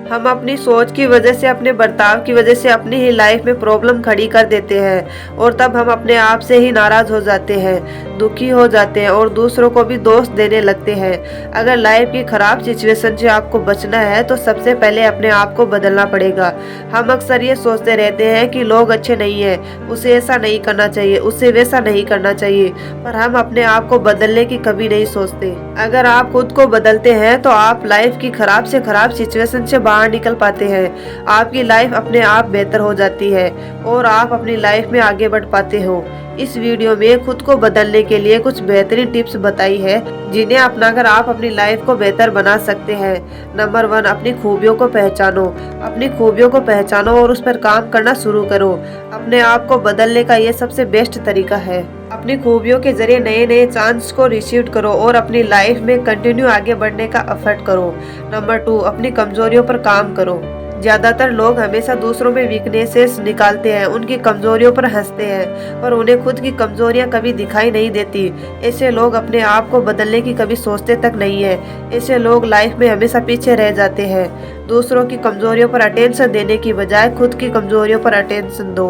हम अपनी सोच की वजह से, अपने बर्ताव की वजह से अपनी ही लाइफ में प्रॉब्लम खड़ी कर देते हैं और तब हम अपने आप से ही नाराज हो जाते हैं, दुखी हो जाते हैं और दूसरों को भी दोष देने लगते हैं। अगर लाइफ की खराब सिचुएशन से आपको बचना है तो सबसे पहले अपने आप को बदलना पड़ेगा। हम अक्सर ये सोचते रहते हैं कि लोग अच्छे नहीं है, उसे ऐसा नहीं करना चाहिए, उसे वैसा नहीं करना चाहिए, पर हम अपने आप को बदलने की कभी नहीं सोचते। अगर आप खुद को बदलते हैं तो आप लाइफ की खराब से खराब सिचुएशन से बाहर निकल पाते हैं। आपकी लाइफ अपने आप बेहतर हो जाती है और आप अपनी लाइफ में आगे बढ़ पाते हो। इस वीडियो में खुद को बदलने के लिए कुछ बेहतरीन टिप्स बताई है जिन्हें अपनाकर आप अपनी लाइफ को बेहतर बना सकते हैं। नंबर 1, अपनी खूबियों को पहचानो। अपनी खूबियों को पहचानो और उस पर काम करना शुरू करो। अपने आप को बदलने का ये सबसे बेस्ट तरीका है। अपनी खूबियों के जरिए नए नए चांस को रिसीव करो और अपनी लाइफ में कंटिन्यू आगे बढ़ने का एफर्ट करो। नंबर 2, अपनी कमजोरियों पर काम करो। ज्यादातर लोग हमेशा दूसरों में वीकनेसेस निकालते हैं, उनकी कमजोरियों पर हंसते हैं, पर उन्हें खुद की कमजोरियां कभी दिखाई नहीं देती। ऐसे लोग अपने आप को बदलने की कभी सोचते तक नहीं है। ऐसे लोग लाइफ में हमेशा पीछे रह जाते हैं। दूसरों की कमजोरियों पर अटेंशन देने की बजाय खुद की कमजोरियों पर अटेंशन दो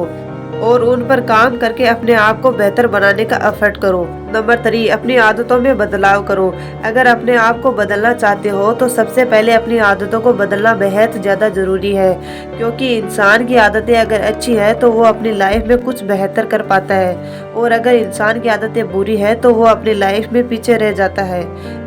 और उन पर काम करके अपने आप को बेहतर बनाने का एफर्ट करो। नंबर 3, अपनी आदतों में बदलाव करो। अगर अपने आप को बदलना चाहते हो तो सबसे पहले अपनी आदतों को बदलना बेहद ज़्यादा ज़रूरी है, क्योंकि इंसान की आदतें अगर अच्छी है तो वो अपनी लाइफ में कुछ बेहतर कर पाता है और अगर इंसान की आदतें बुरी है तो वो अपनी लाइफ में पीछे रह जाता है।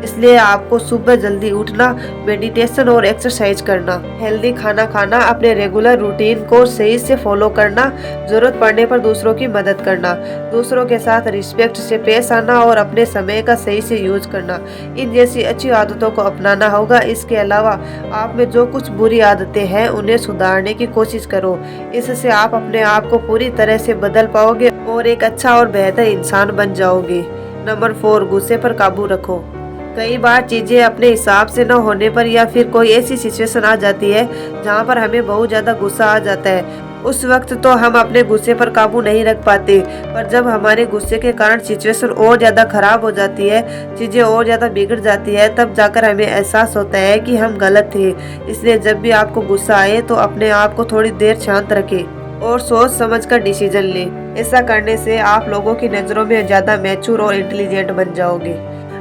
इसलिए आपको सुबह जल्दी उठना, मेडिटेशन और एक्सरसाइज करना, हेल्दी खाना खाना, अपने रेगुलर रूटीन को सही से फॉलो करना, जरूरत पड़ने पर दूसरों की मदद करना, दूसरों के साथ रिस्पेक्ट से पेश आना और अपने समय का सही से यूज करना, इन जैसी अच्छी आदतों को अपनाना होगा। इसके अलावा आप में जो कुछ बुरी आदतें हैं उन्हें सुधारने की कोशिश करो। इससे आप अपने आप को पूरी तरह से बदल पाओगे और एक अच्छा और बेहतर इंसान बन जाओगे। नंबर 4, गुस्से पर काबू रखो। कई बार चीजें अपने हिसाब से न होने पर या फिर कोई ऐसी सिचुएशन आ जाती है जहाँ पर हमें बहुत ज्यादा गुस्सा आ जाता है। उस वक्त तो हम अपने गुस्से पर काबू नहीं रख पाते, पर जब हमारे गुस्से के कारण सिचुएशन और ज्यादा खराब हो जाती है, चीजें और ज्यादा बिगड़ जाती है, तब जाकर हमें एहसास होता है कि हम गलत थे। इसलिए जब भी आपको गुस्सा आए तो अपने आप को थोड़ी देर शांत रखें और सोच समझ कर डिसीजन लें। ऐसा करने से आप लोगों की नजरों में ज्यादा मैच्योर और इंटेलिजेंट बन जाओगे।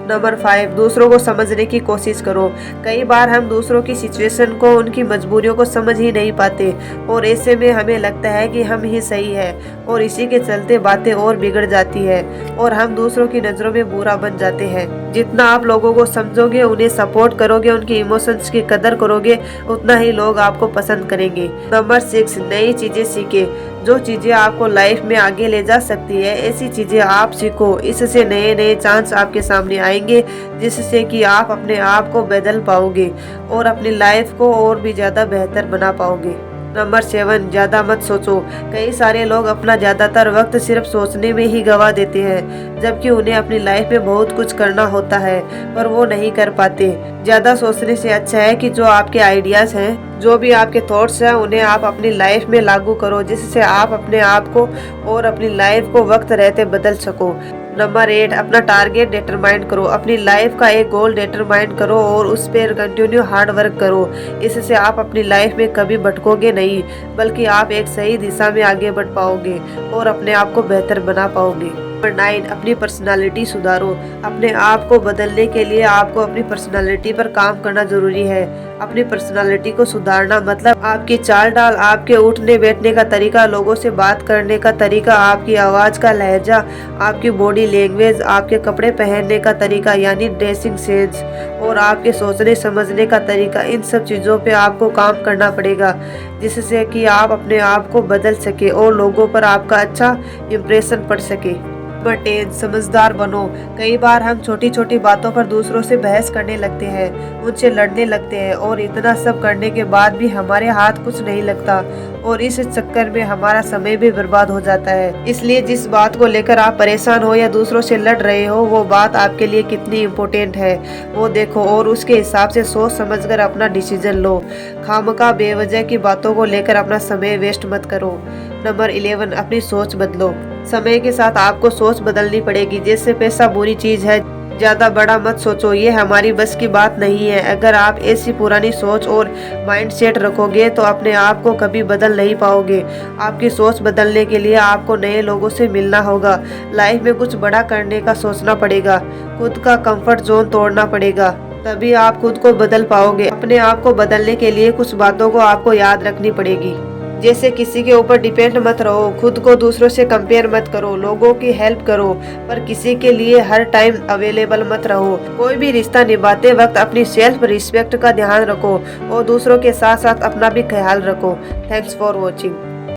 नंबर 5, दूसरों को समझने की कोशिश करो। कई बार हम दूसरों की सिचुएशन को, उनकी मजबूरियों को समझ ही नहीं पाते और ऐसे में हमें लगता है कि हम ही सही है और इसी के चलते बातें और बिगड़ जाती है और हम दूसरों की नज़रों में बुरा बन जाते हैं। जितना आप लोगों को समझोगे, उन्हें सपोर्ट करोगे, उनकी इमोशंस की कदर करोगे, उतना ही लोग आपको पसंद करेंगे। नंबर 6, नई चीजें सीखे। जो चीजें आपको लाइफ में आगे ले जा सकती है, ऐसी चीजें आप सीखो। इससे नए नए चांस आपके सामने आएंगे जिससे कि आप अपने आप को बदल पाओगे और अपनी लाइफ को और भी ज्यादा बेहतर बना पाओगे। नंबर 7, ज्यादा मत सोचो। कई सारे लोग अपना ज्यादातर वक्त सिर्फ सोचने में ही गवा देते हैं, जबकि उन्हें अपनी लाइफ में बहुत कुछ करना होता है पर वो नहीं कर पाते। ज्यादा सोचने से अच्छा है कि जो आपके आइडियाज हैं, जो भी आपके थॉट्स हैं, उन्हें आप अपनी लाइफ में लागू करो, जिससे आप अपने आप को और अपनी लाइफ को वक्त रहते बदल सको। नंबर 8, अपना टारगेट डिटरमाइन करो। अपनी लाइफ का एक गोल डिटरमाइन करो और उस पर कंटिन्यू हार्ड वर्क करो। इससे आप अपनी लाइफ में कभी भटकोगे नहीं, बल्कि आप एक सही दिशा में आगे बढ़ पाओगे और अपने आप को बेहतर बना पाओगे। नंबर 9, अपनी पर्सनालिटी सुधारो। अपने आप को बदलने के लिए आपको अपनी पर्सनालिटी पर काम करना जरूरी है। अपनी पर्सनालिटी को सुधारना मतलब आपकी चाल डाल, आपके उठने बैठने का तरीका, लोगों से बात करने का तरीका, आपकी आवाज का लहजा, आपकी बॉडी लैंग्वेज, आपके कपड़े पहनने का तरीका यानी ड्रेसिंग सेंस और आपके सोचने समझने का तरीका। इन सब चीज़ों पे आपको काम करना पड़ेगा जिससे कि आप अपने आप को बदल सके और लोगों पर आपका अच्छा इम्प्रेशन पड़ सके। नंबर 10, समझदार बनो। कई बार हम छोटी छोटी बातों पर दूसरों से बहस करने लगते हैं, उनसे लड़ने लगते हैं और इतना सब करने के बाद भी हमारे हाथ कुछ नहीं लगता और इस चक्कर में हमारा समय भी बर्बाद हो जाता है। इसलिए जिस बात को लेकर आप परेशान हो या दूसरों से लड़ रहे हो, वो बात आपके लिए कितनी इम्पोर्टेंट है वो देखो और उसके हिसाब से सोच समझकर अपना डिसीजन लो। खामखा बेवजह की बातों को लेकर अपना समय वेस्ट मत करो। नंबर 11, अपनी सोच बदलो। समय के साथ आपको सोच बदलनी पड़ेगी। जैसे पैसा बुरी चीज है, ज़्यादा बड़ा मत सोचो, ये हमारी बस की बात नहीं है। अगर आप ऐसी पुरानी सोच और माइंडसेट रखोगे तो अपने आप को कभी बदल नहीं पाओगे। आपकी सोच बदलने के लिए आपको नए लोगों से मिलना होगा, लाइफ में कुछ बड़ा करने का सोचना पड़ेगा, खुद का कंफर्ट जोन तोड़ना पड़ेगा, तभी आप खुद को बदल पाओगे। अपने आप को बदलने के लिए कुछ बातों को आपको याद रखनी पड़ेगी, जैसे किसी के ऊपर डिपेंड मत रहो, खुद को दूसरों से कंपेयर मत करो, लोगों की हेल्प करो, पर किसी के लिए हर टाइम अवेलेबल मत रहो। कोई भी रिश्ता निभाते वक्त अपनी सेल्फ रिस्पेक्ट का ध्यान रखो और दूसरों के साथ साथ अपना भी ख्याल रखो। Thanks for watching.